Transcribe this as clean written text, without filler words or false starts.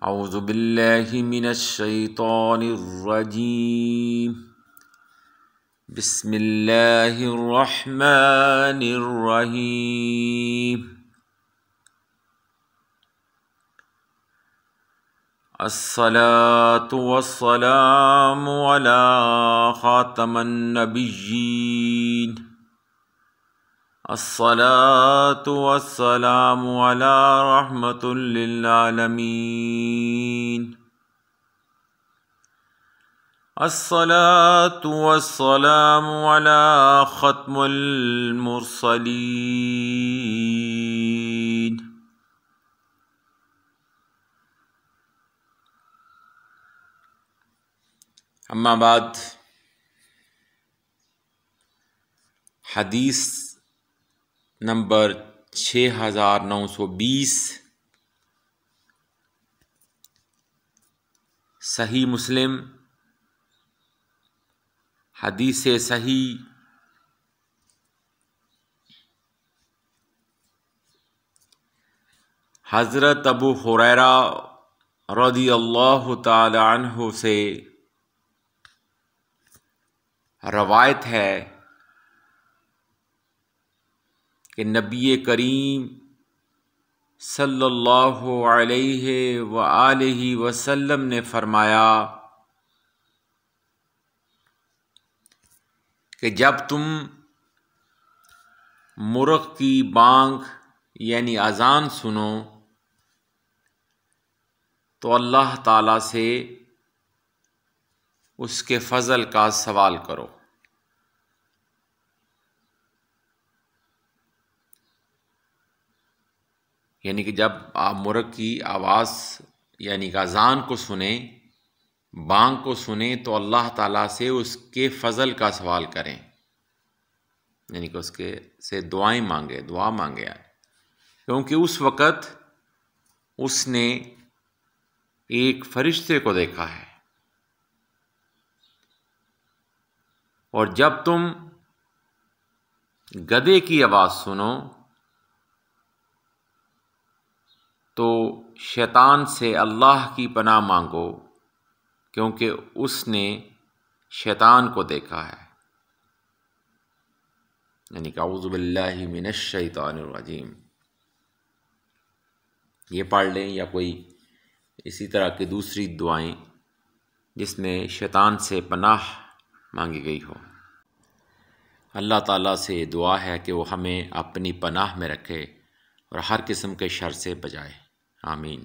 اعوذ باللہ من الشیطان الرجیم بسم اللہ الرحمن الرحیم الصلاة والسلام علی خاتم النبیین الصلاة والسلام علی رحمۃ للعالمین الصلاة والسلام علی ختم المرسلین اما بعد، حدیث نمبر 6920 صحیح مسلم حدیث صحیح حضرت ابو ہریرہ رضی اللہ تعالی عنہ سے روایت ہے کہ نبی کریم صلی اللہ علیہ وآلہ وسلم نے فرمایا کہ جب تم مرغ کی بانگ یعنی اذان سنو تو اللہ تعالیٰ سے اس کے فضل کا سوال کرو۔ یعنی کہ جب آپ مرغ کی آواز یعنی کہ اذان کو سنیں، بانگ کو سنیں، تو اللہ تعالیٰ سے اس کے فضل کا سوال کریں، یعنی کہ اس کے سے دعا مانگے کیونکہ اس وقت اس نے ایک فرشتے کو دیکھا ہے، اور جب تم گدھے کی آواز سنو تو شیطان سے اللہ کی پناہ مانگو، کیونکہ اس نے شیطان کو دیکھا ہے، یعنی کہ اعوذ باللہ من الشیطان الرجیم۔ یہ پڑھ لیں یا کوئی اسی طرح کی دوسری دعائیں جس میں شیطان سے پناہ مانگی گئی ہو۔ اللہ تعالیٰ سے دعا ہے کہ وہ ہمیں اپنی پناہ میں رکھے اور ہر قسم کے شر سے بچائے، آمین۔